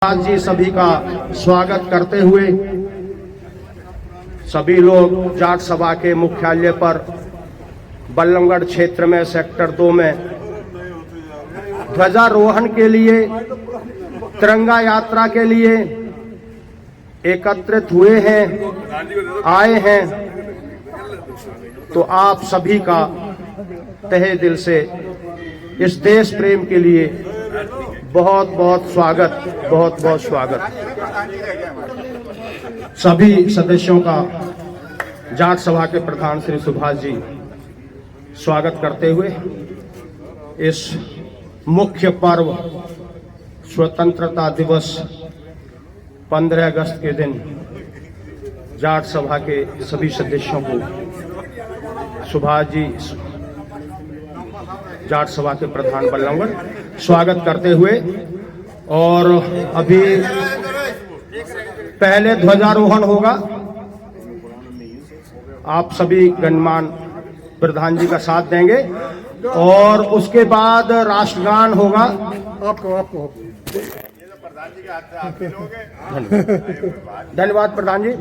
आज जी सभी का स्वागत करते हुए सभी लोग जाट सभा के मुख्यालय पर बल्लभगढ़ क्षेत्र में सेक्टर 2 में ध्वजारोहण के लिए, तिरंगा यात्रा के लिए एकत्रित हुए हैं, आए हैं। तो आप सभी का तहे दिल से इस देश प्रेम के लिए बहुत बहुत स्वागत, बहुत बहुत स्वागत। सभी सदस्यों का जाट सभा के प्रधान श्री सुभाष जी स्वागत करते हुए इस मुख्य पर्व स्वतंत्रता दिवस 15 अगस्त के दिन जाट सभा के सभी सदस्यों को सुभाष जी जाट सभा के प्रधान बल्लभगढ़ स्वागत करते हुए, और अभी पहले ध्वजारोहण होगा। आप सभी गणमान्य प्रधान जी का साथ देंगे और उसके बाद राष्ट्रगान होगा। आपको धन्यवाद प्रधान जी।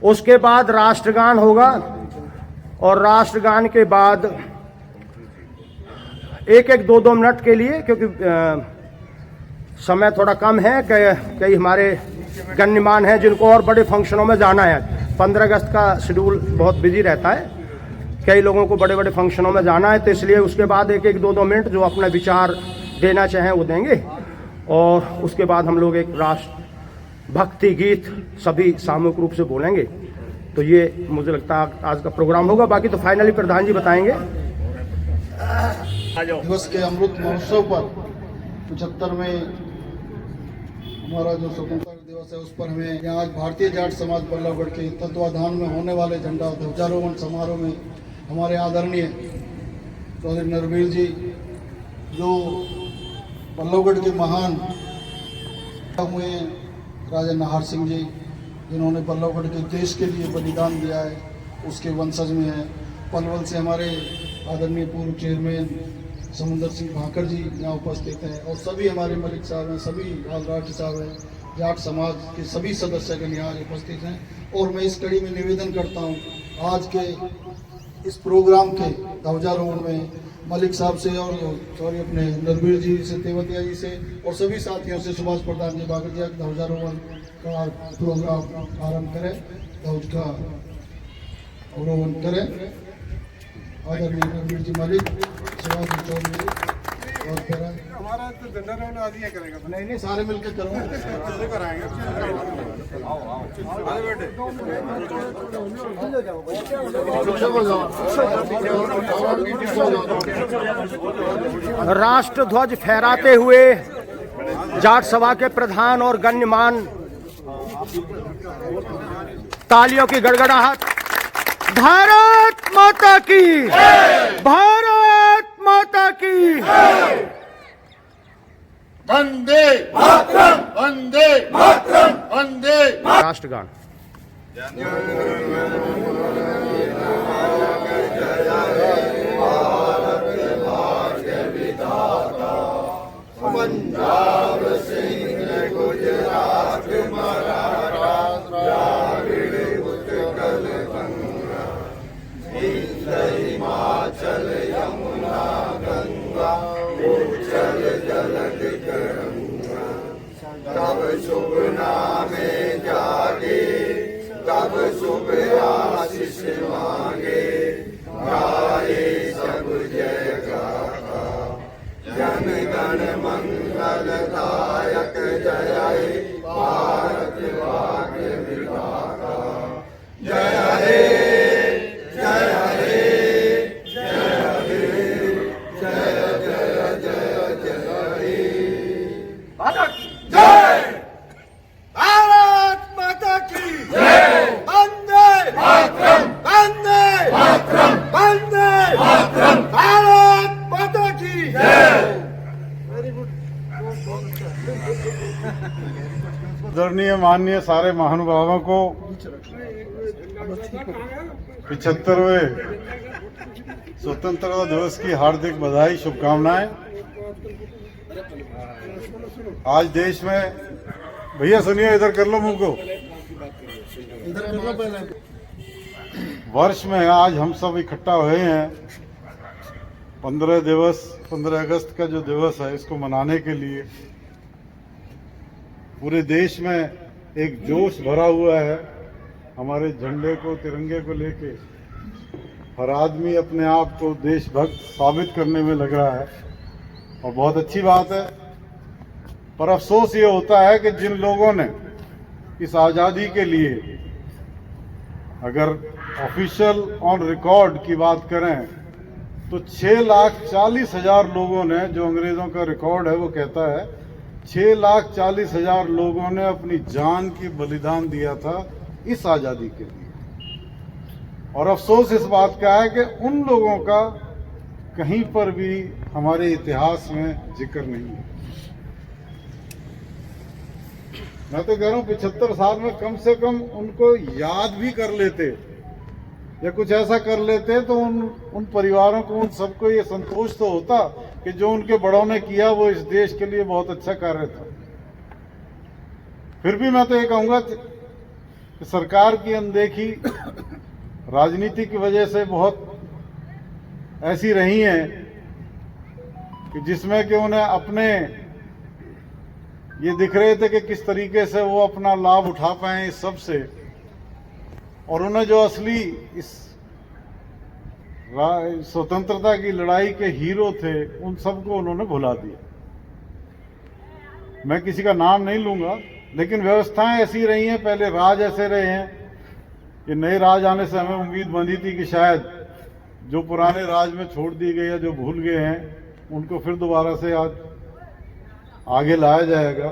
उसके बाद राष्ट्रगान होगा और राष्ट्रगान के बाद एक 2 मिनट के लिए, क्योंकि समय थोड़ा कम है, कई हमारे गण्यमान हैं जिनको और बड़े फंक्शनों में जाना है। 15 अगस्त का शेड्यूल बहुत बिजी रहता है, कई लोगों को बड़े बड़े फंक्शनों में जाना है, तो इसलिए उसके बाद एक 2 मिनट जो अपना विचार देना चाहें वो देंगे। और उसके बाद हम लोग एक राष्ट्र भक्ति गीत सभी सामूहिक रूप से बोलेंगे। तो ये मुझे लगता है आज का प्रोग्राम होगा। बाकी तो फाइनली प्रधान जी बताएंगे। दिवस के अमृत महोत्सव पर 75वें हमारा जो स्वतंत्रता दिवस है उस पर हमें आज भारतीय जाट समाज बल्लभगढ़ के तत्वाधान में होने वाले झंडा ध्वजारोहण समारोह में हमारे आदरणीय चौधरी नरवीर जी, जो बल्लभगढ़ के महान हुए राजा नाहर सिंह जी, जिन्होंने बल्लभगढ़ के देश के लिए बलिदान दिया है, उसके वंशज में है। पलवल से हमारे आदरणीय पूर्व चेयरमैन समुंदर सिंह भाकर जी यहाँ उपस्थित हैं, और सभी हमारे मलिक साहब हैं, सभी राष्ट्र साहब हैं, जाट समाज के सभी सदस्यगण यहाँ उपस्थित हैं। और मैं इस कड़ी में निवेदन करता हूँ, आज के इस प्रोग्राम के ध्वजारोहण में मलिक साहब से और सॉरी अपने नरवीर जी से, तेवतिया जी से और सभी साथियों से सुभाष प्रधान जी भाकर जी ध्वजारोहण का प्रोग्राम आरंभ करें, ध्वज का अवरोहण करें। आदरणीय नरवीर जी मलिक, सुभाष जी चौधरी और फिर हमारा तो झंडारोहण आदि करेगा। नहीं सारे मिलकर करेंगे। राष्ट्र ध्वज फहराते हुए जाट सभा के प्रधान और गण्यमान तालियों की गड़गड़ाहट। भारत माता की, भारत माता की, वंदे मातरम, वंदे मातरम, वंदे। राष्ट्रगान। पंजाब सिंध गुजरात मराठा द्राविड़ उत्कल बंगा, हिमाचल यमुना गंगा उच्चल जलद तरंगा। तब शुभ नामे जागे, तब शुभ आशीष मांगे, गाए सब जय गाथा, जन गण मंगल दायक जय हे भारत भाग्य विधाता। जय हे, जय हे, जय हे, जय जय जय जय हे। जय भारत माता की जय। वंदे मातरम, वंदे मातरम, वंदे मातरम, भारत माता की जय। आदरणीय माननीय सारे महानुभावों को 75वें स्वतंत्रता दिवस की हार्दिक बधाई, शुभकामनाएं। आज देश में भैया सुनिए, इधर कर लो मुंह को। इधर कर लो पहले। वर्ष में आज हम सब इकट्ठा हुए हैं 15 अगस्त का जो दिवस है इसको मनाने के लिए। पूरे देश में एक जोश भरा हुआ है हमारे झंडे को, तिरंगे को लेके। हर आदमी अपने आप को देशभक्त साबित करने में लग रहा है और बहुत अच्छी बात है। पर अफसोस ये होता है कि जिन लोगों ने इस आज़ादी के लिए, अगर ऑफिशियल ऑन रिकॉर्ड की बात करें तो 6,40,000 लोगों ने, जो अंग्रेज़ों का रिकॉर्ड है वो कहता है 6,40,000 लोगों ने अपनी जान की बलिदान दिया था इस आज़ादी के लिए। और अफसोस इस बात का है कि उन लोगों का कहीं पर भी हमारे इतिहास में जिक्र नहीं है। मैं तो कह रहा हूं 75 साल में कम से कम उनको याद भी कर लेते या कुछ ऐसा कर लेते तो उन परिवारों को, उन सबको ये संतोष तो होता कि जो उनके बड़ों ने किया वो इस देश के लिए बहुत अच्छा कार्य था। फिर भी मैं तो ये कहूंगा कि सरकार की अनदेखी राजनीति की वजह से बहुत ऐसी रही है कि जिसमें कि उन्हें अपने ये दिख रहे थे कि किस तरीके से वो अपना लाभ उठा पाए इस सब से, और उन्हें जो असली इस स्वतंत्रता की लड़ाई के हीरो थे उन सबको उन्होंने भुला दिया। मैं किसी का नाम नहीं लूंगा, लेकिन व्यवस्थाएं ऐसी रही हैं, पहले राज ऐसे रहे हैं। ये नए राज आने से हमें उम्मीद बंधी थी कि शायद जो पुराने राज में छोड़ दिए गए या जो भूल गए हैं उनको फिर दोबारा से आज आगे लाया जाएगा।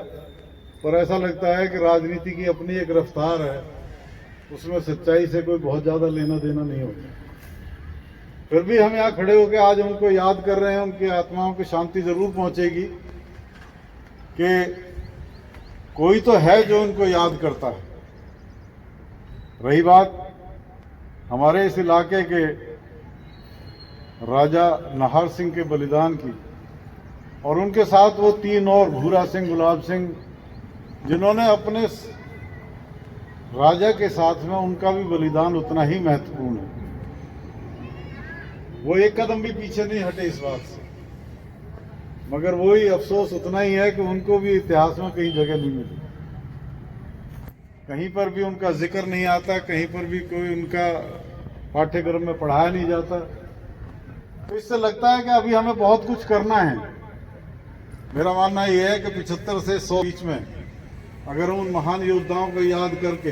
पर ऐसा लगता है कि राजनीति की अपनी एक रफ्तार है, उसमें सच्चाई से कोई बहुत ज़्यादा लेना देना नहीं होता। फिर भी हम यहाँ खड़े होकर आज उनको याद कर रहे हैं, उनकी आत्माओं की शांति जरूर पहुंचेगी कि कोई तो है जो उनको याद करता है। रही बात हमारे इस इलाके के राजा नाहर सिंह के बलिदान की, और उनके साथ वो 3 और, भूरा सिंह, गुलाब सिंह, जिन्होंने अपने राजा के साथ में, उनका भी बलिदान उतना ही महत्वपूर्ण है। वो एक कदम भी पीछे नहीं हटे इस बात से, मगर वही अफसोस उतना ही है कि उनको भी इतिहास में कहीं जगह नहीं मिली, कहीं पर भी उनका जिक्र नहीं आता, कहीं पर भी कोई उनका पाठ्यक्रम में पढ़ाया नहीं जाता। तो इससे लगता है कि अभी हमें बहुत कुछ करना है। मेरा मानना यह है कि 75 से 100 बीच में अगर उन महान योद्धाओं को याद करके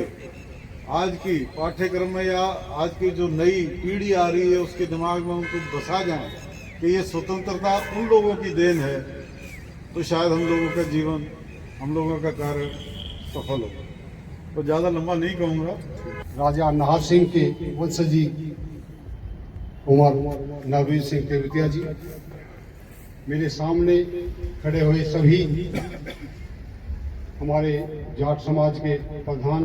आज की पाठ्यक्रम में या आज की जो नई पीढ़ी आ रही है उसके दिमाग में उनको बसा जाए कि ये स्वतंत्रता उन लोगों की देन है, तो शायद हम लोगों का जीवन, हम लोगों का कार्य सफल हो। तो ज़्यादा लंबा नहीं कहूँगा। राजा नाहर सिंह के वंशजी कुंवर नरवीर सिंह तेवतिया जी, मेरे सामने खड़े हुए सभी हमारे जाट समाज के प्रधान,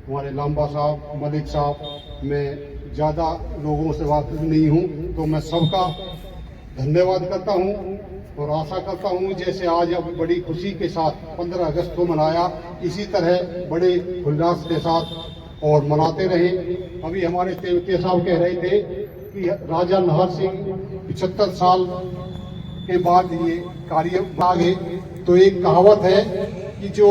हमारे लांबा साहब, मलिक साहब, मैं ज़्यादा लोगों से वाकिफ नहीं हूँ, तो मैं सबका धन्यवाद करता हूँ और आशा करता हूँ जैसे आज अब बड़ी खुशी के साथ 15 अगस्त को मनाया, इसी तरह बड़े उल्लास के साथ और मनाते रहें। अभी हमारे तेवतिया साहब कह रहे थे कि राजा नाहर सिंह 75 साल के बाद ये कार्य आगे, तो एक कहावत है कि जो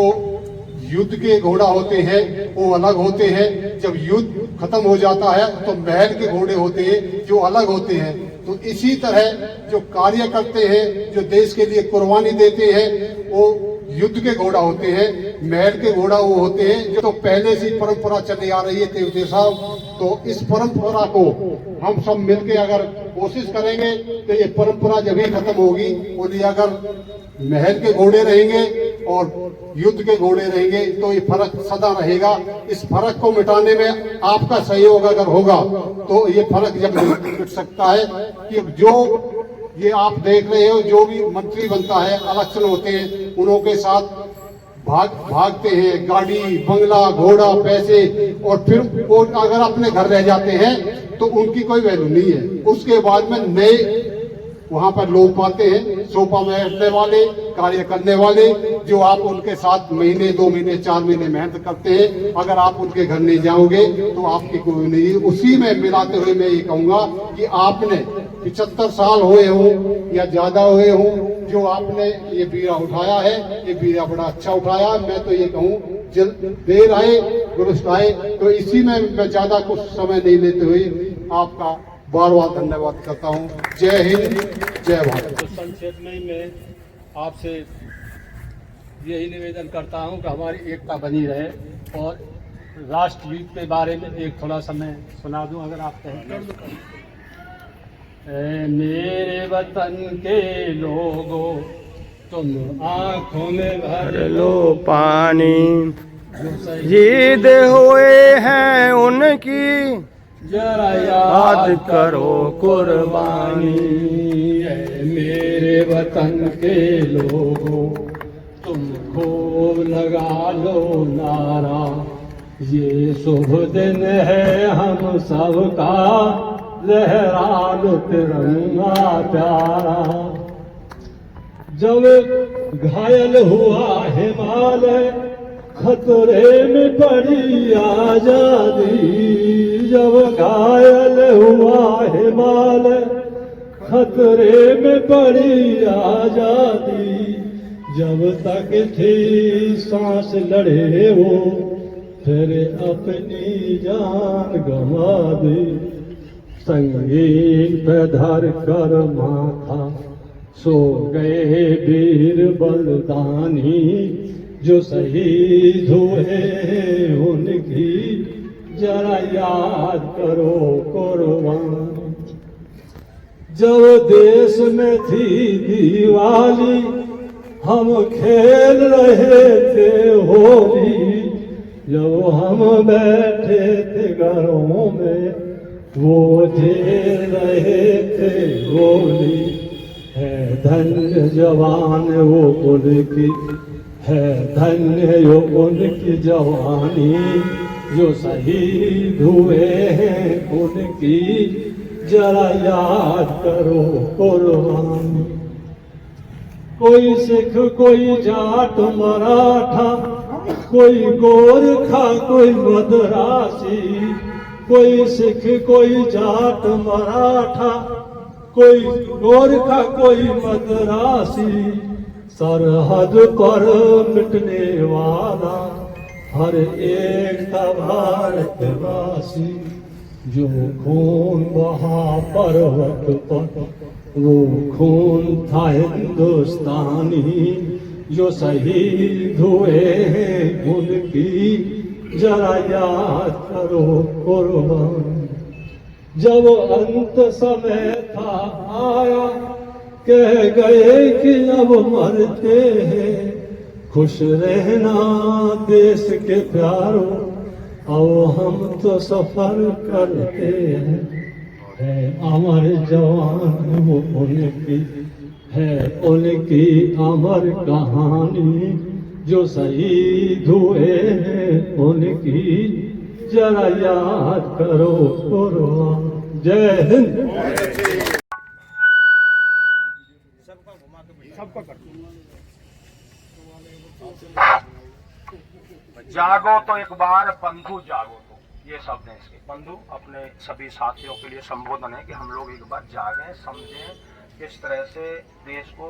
युद्ध के घोड़ा होते हैं वो अलग होते हैं, जब युद्ध खत्म हो जाता है तो महल के घोड़े होते हैं जो अलग होते हैं। तो इसी तरह जो कार्य करते हैं, जो देश के लिए कुर्बानी देते हैं, वो युद्ध के घोड़ा होते हैं, महल के घोड़ा वो होते हैं जो तो पहले से परंपरा चली आ रही है तेवतिया साहब। तो इस परंपरा को हम सब मिलके अगर कोशिश करेंगे तो ये परंपरा जब ही खत्म होगी। बोलिए अगर महल के घोड़े रहेंगे और युद्ध के घोड़े रहेंगे तो ये फर्क सदा रहेगा। इस फर्क को मिटाने में आपका सहयोग अगर होगा तो ये फर्क जब मिट सकता है कि जो ये आप देख रहे हो, जो भी मंत्री बनता है, इलेक्शन होते हैं, उनके साथ भागते हैं, गाड़ी, बंगला, घोड़ा, पैसे, और फिर वो अगर अपने घर रह जाते हैं तो उनकी कोई वैल्यू नहीं है। उसके बाद में नए वहां पर लोग पाते हैं, सोफा में बैठने वाले, कार्य करने वाले, जो आप उनके साथ महीने 2 महीने 4 महीने मेहनत करते हैं, अगर आप उनके घर नहीं जाओगे तो आपकी कोई नहीं। उसी में मिलाते हुए मैं ये कहूँगा कि आपने 75 साल हुए हों या ज़्यादा हुए हों, जो आपने ये बीड़ा उठाया है, ये बीड़ा बड़ा अच्छा उठाया। मैं तो ये कहूँ देर आए दुरुस्त आए। तो इसी में मैं ज़्यादा कुछ समय नहीं लेते हुए आपका बार बार धन्यवाद करता हूँ। जय हिंद, जय भारत। तो संक्षेप में मैं आपसे यही निवेदन करता हूं कि हमारी एकता बनी रहे, और राष्ट्रगीत के बारे में एक थोड़ा सा मैं सुना दूं अगर आप कहें। ऐ मेरे वतन के लोगों, तुम आंखों में भर लो पानी, जो शहीद हुए हैं उनकी, जरा याद करो कुर्बानी। ऐ मेरे वतन के लोगों, तुम खूब लगा लो नारा, ये शुभ दिन है हम सबका, लहरा लो तिरंगा प्यारा। जब घायल हुआ हिमालय, खतरे में पड़ी आजादी, जब घायल हुआ हिमालय, खतरे में पड़ी आजादी, जब तक थी सांस लड़े वो, फिर अपनी जान गंवा दी। संगीन पे धर कर माथा सो गए वीर बलिदानी, जो शहीद हुए उनकी, जरा याद करो कुर्बानी। जब देश में थी दिवाली, हम खेल रहे थे होली, जब हम बैठे थे घरों में, वो झेल रहे थे गोली। है धन्य जवान वो उनकी, है धन्य यो उनकी जवानी, जो शहीद हुए हैं उनकी, जरा याद करो कुर्बानी। कोई सिख कोई जाट मराठा, कोई गोरखा कोई मद्रासी, कोई सिख कोई जाट मराठा, कोई गोरखा कोई मद्रासी, सरहद पर मिटने वाला हर एक भारतवासी। जो खून बहा पर्वत पर, वो खून था हिंदुस्तानी, जो शहीद हुए हैं उनकी, जरा याद करो कुर्बानी। जब अंत समय था आया, कह गए कि अब मरते हैं, खुश रहना देश के प्यारों, अब हम तो सफर करते हैं। है अमर जवान वो उनकी, है उनकी अमर कहानी, जो शहीद हुए हैं उनकी, जरा याद करो कुर्बानी। जय हिंद। जागो तो एक बार बंधु जागो तो, ये शब्द है इसके। बंधु अपने सभी साथियों के लिए संबोधन है कि हम लोग एक बार जागें, समझें किस तरह से देश को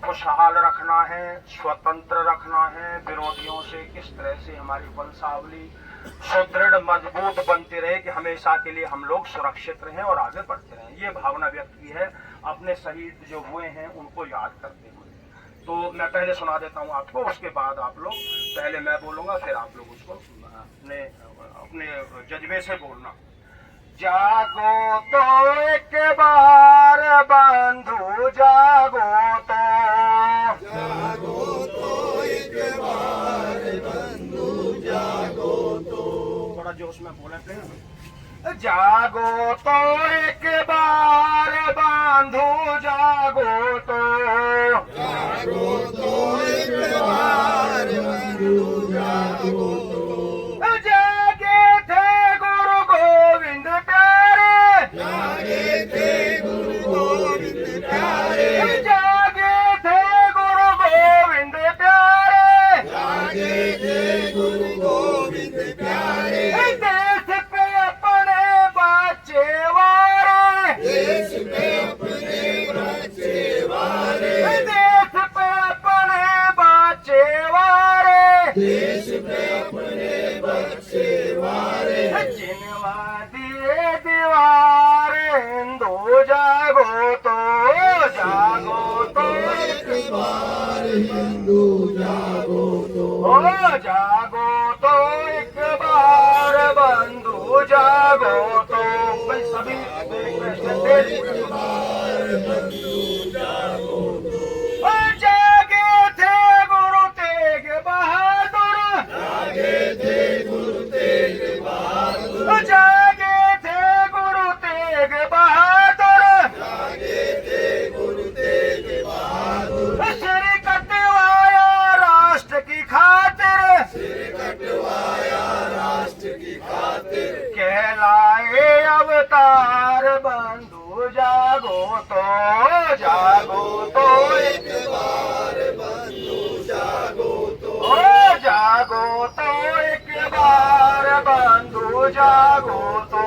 खुशहाल रखना है, स्वतंत्र रखना है, विरोधियों से किस तरह से हमारी वंशावली सुदृढ़ मजबूत बनती रहे कि हमेशा के लिए हम लोग सुरक्षित रहें और आगे बढ़ते रहें। ये भावना व्यक्त की है अपने शहीद जो हुए हैं उनको याद करते हुए। तो मैं पहले सुना देता हूँ आपको, उसके बाद आप लोग, पहले मैं बोलूंगा फिर आप लोग उसको अपने जज्बे से बोलना। जागो तो एक बार बंधु जागो तो, जागो तो एक बार बंधु जागो तो, थोड़ा जोश में बोले प्लीज। जागो तो एक बार बंधु जागो तो, जागो तो एक बार बंधु जागो तो, जागे थे गुरु गोविंद प्यारे, जागे थे गुरु गोविंद प्यारे, जागे थे गुरु गोविंद ओ जागो तो एक बार बंधु जागो तो। भाई सभी जागे थे गुरु तेग बहादुर, जागे थे गुरु तेग बहादुर, जागे थे गुरु तेग बहादुर, जागे थे गुरु तेग बहादुर। सिर कटवाया राष्ट्र की खातिर, सिर कटवाया राष्ट्र की खातिर, कहलाए अवतार बंधु जागो तो। जागो तो एक बार बंधु जागो तो। ओ जागो तो एक बार बंधु जागो तो।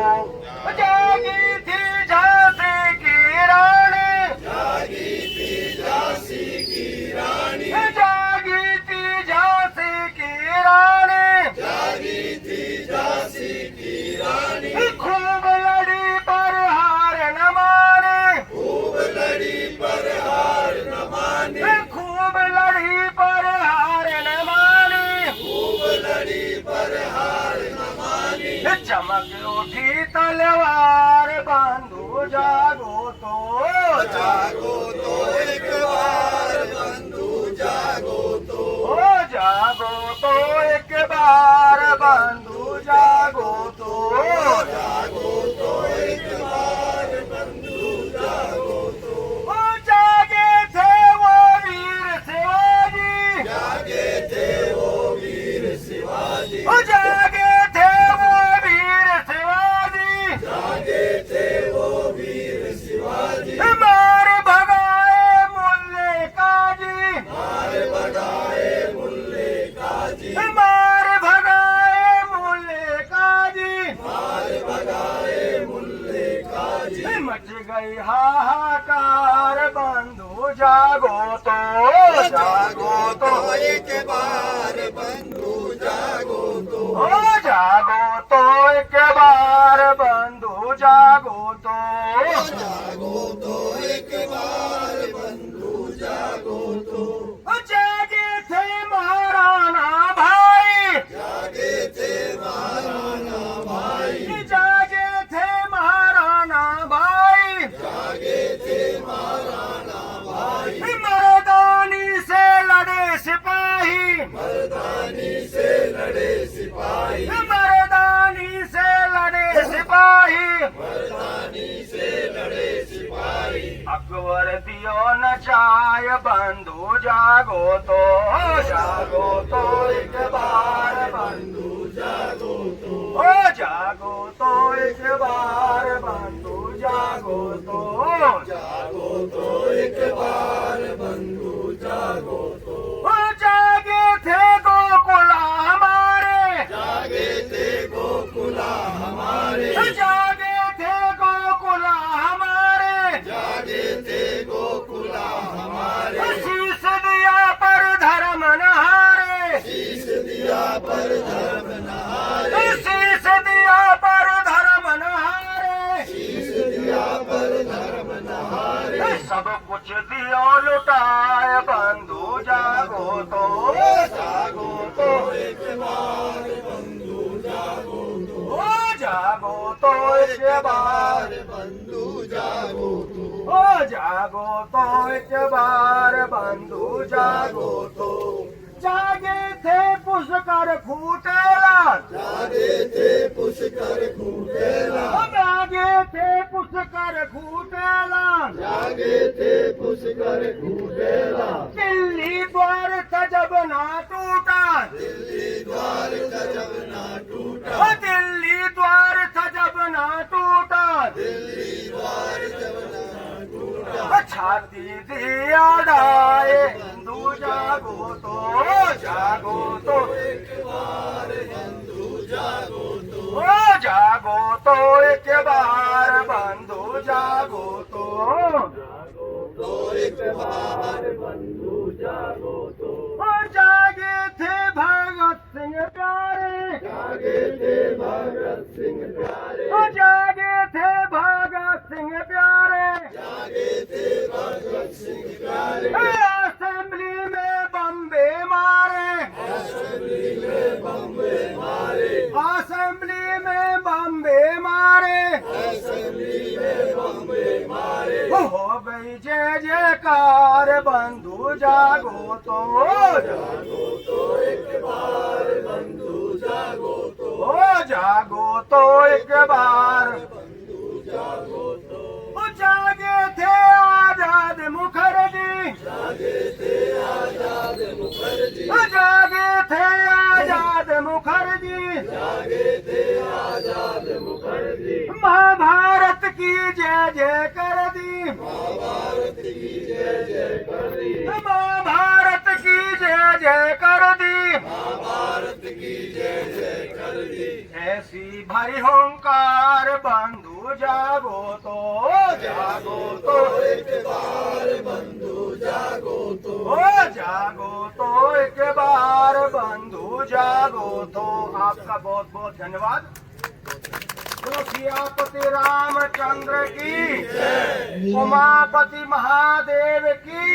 जागी थी झांसी की रानी, जागी थी झांसी की रानी, जागी थी झांसी की रानी, जागी थी झांसी की रानी। खूब लड़ी पर हार न माने, खूब लड़ी पर हार न माने, खूब लड़ी पर हार न माने, खूब लड़ी पर हार न माने। चमक उठी तलवार बंधु जागो तो। जागो तो एक बार बंधु जागो तो। ओ जागो तो एक बार बंधु जागो तो। जागो तो एक बार बंधु जागो तो। ओ जागे थे वो वीर शिवाजी, जागे थे वो वीर शिवाजी, ओ जागे थे वो वीर शिवाजी, जागे थे वो वीर शिवाजी। मार भगाए मुल्ले काजी, मार भगाए मुल्ले काजी, मार भगाए मुल्ले काजी, मार भगाए मुल्ले काजी। मच गई हाहाकार बंधु जागो तो। जागो तो एक बार बंधु जागो तो। ओ जागो तो एक बार बंधु जागो तो। जागो तो एक बार बंधु जागो तो। जागे थे महाराणा भाई, जागे थे महाराणा भाई, जागे थे महाराणा भाई, जागे थे महाराणा भाई। मर्दानी से लड़े सिपाही, मर्दानी से लड़े सिपाही, मर्दानी से लड़े सिपाही, मर्दानी से लड़े सिपाही। अकबर दियो न चाय बंधु जागो तो। जागो तो एक बार बंधु जागो तो। ओ जागो तो एक बार बंधु जागो तो। जागो तो एक बार बंधु जागो तो। ओ जागे थे गोकुला हमारे, जागे थे गोकुला हमारे, जागे थे गोकुला हमारे, जागे थे गोकुला हमारे। शीश दिया पर धर्म न हारे, शीश दिया पर धर्म न हारे, शीश दिया पर धर्म न हारे, शीश दिया पर धर्म न हारे। सब कुछ दियो लुटाए बंधु जागो तो। जागो तो एक बार बंधु जागो तो। ओ जागो तो एक बार बंधु जागो तो। ओ जागो तो एक बार बंधु जागो तो। जागे थे पुष्कर खूटेला, जागे थे पुष्कर खूटेला, जागे थे पुष्कर खूटेला, जागे थे पुष्कर खूटेला। दिल्ली द्वार था जब ना टूटा, दिल्ली द्वार था जब ना टूटा, दिल्ली द्वार था जब ना टूटा, दिल्ली द्वार जब ना टूटा। छाती दिया डाए बंधु जागो तो। जागो तो एक बार बंधु जागो तो। ओ जागो तो एक बार बंधु जागो तो। जागो तो एक बार बंधु जागो तो। ओ जागे थे भगत सिंह प्यारे, जागे थे भगत सिंह प्यारे, ओ जागे थे भगत सिंह प्यारे, जागे थे भगत सिंह प्यारे। असेंबली में बम्बे मारे, जागो तो एक बार बंधु जागो तो एक बार जागे थे आजाद मुखर्जी जागे थे आजाद मुखर्जी महाभारत की जय जय कर दी महाभारत की जय जय कर दी ऐसी भरी होंकार बंधु जागो तो एक बार बंधु जागो तो एक बार बंधु जागो तो। आपका बहुत बहुत धन्यवाद। सियापति रामचंद्र की उमापति महादेव की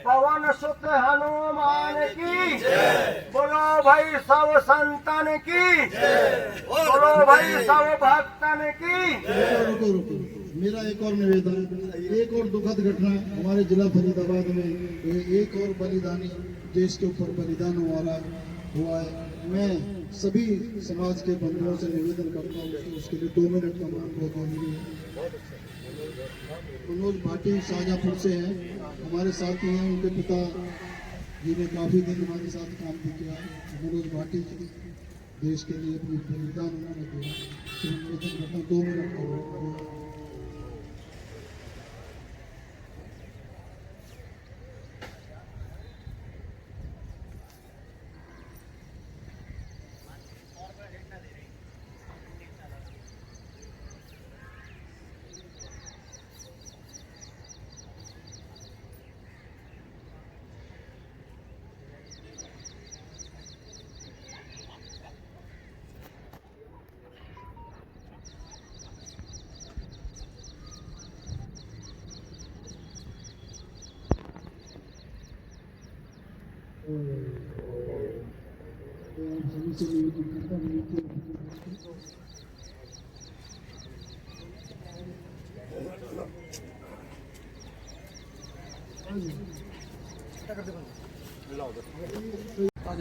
पवन सुत हनुमान की बोलो भाई सब संतन की बोलो भाई सब भक्तन की। रुको मेरा एक और निवेदन, एक और दुखद घटना हमारे जिला फरीदाबाद में एक और बलिदानी देश के ऊपर बलिदान हुआ है। मैं सभी समाज के बंधुओं से निवेदन करता हूँ कि उसके लिए 2 मिनट का मौन बहुत जरूरी है। मनोज भाटी शाहजहाँपुर से हैं, हमारे साथी हैं। उनके पिता जी ने काफ़ी दिन हमारे साथ काम भी किया। मनोज भाटी जी देश के लिए अपनी बलिदान उन्होंने दिया, तो निवेदन करता हूँ 2 मिनट का मौन।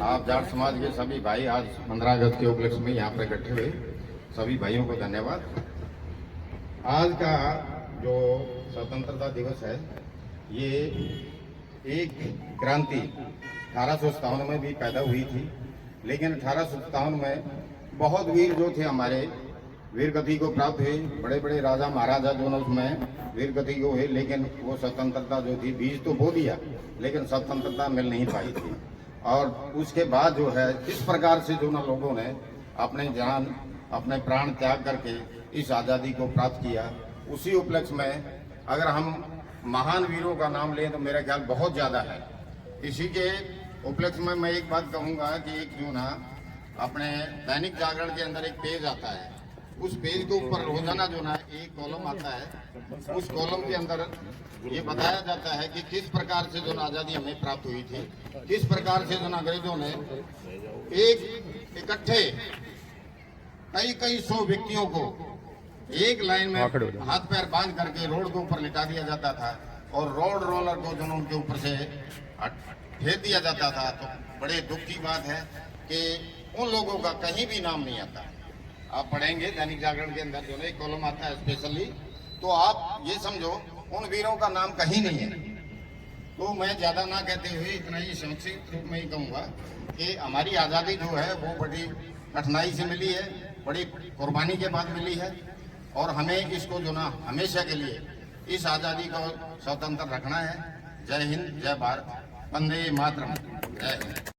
आप जाट समाज के सभी भाई आज 15 अगस्त के उपलक्ष्य में यहाँ पर इकट्ठे हुए, सभी भाइयों को धन्यवाद। आज का जो स्वतंत्रता दिवस है ये एक क्रांति 1857 में भी पैदा हुई थी, लेकिन 1857 में बहुत वीर जो थे हमारे वीर गति को प्राप्त हुए, बड़े बड़े राजा महाराजा जो उसमें वीर गति को हुए, लेकिन वो स्वतंत्रता जो थी बीज तो बो दिया लेकिन स्वतंत्रता मिल नहीं पाई थी। और उसके बाद जो है इस प्रकार से जो ना लोगों ने अपने जान अपने प्राण त्याग करके इस आज़ादी को प्राप्त किया, उसी उपलक्ष्य में अगर हम महान वीरों का नाम लें तो मेरा ख्याल बहुत ज़्यादा है। इसी के उपलक्ष्य में मैं एक बात कहूँगा कि एक जो ना अपने दैनिक जागरण के अंदर एक पेज आता है, उस पेज के ऊपर रोजाना जो ना एक कॉलम आता है। उस कॉलम के अंदर ये बताया जाता है कि किस प्रकार से जो आज़ादी हमें प्राप्त हुई थी, किस प्रकार से जो अंग्रेजों ने एक इकट्ठे कई सौ व्यक्तियों को एक लाइन में हाथ पैर बांध करके रोड के ऊपर लिटा दिया जाता था और रोड रोलर को जो उनके ऊपर से फेंक दिया जाता था। तो बड़े दुख की बात है कि उन लोगों का कहीं भी नाम नहीं आता। आप पढ़ेंगे दैनिक जागरण के अंदर जो है एक कॉलम आता है स्पेशली, तो आप ये समझो उन वीरों का नाम कहीं नहीं है। तो मैं ज़्यादा ना कहते हुए इतना ही संक्षिप्त रूप में ही कहूँगा कि हमारी आज़ादी जो है वो बड़ी कठिनाई से मिली है, बड़ी कुर्बानी के बाद मिली है और हमें इसको जो ना हमेशा के लिए इस आज़ादी को स्वतंत्र रखना है। जय हिंद, जय भारत, वंदे मातरम, जय हिंद।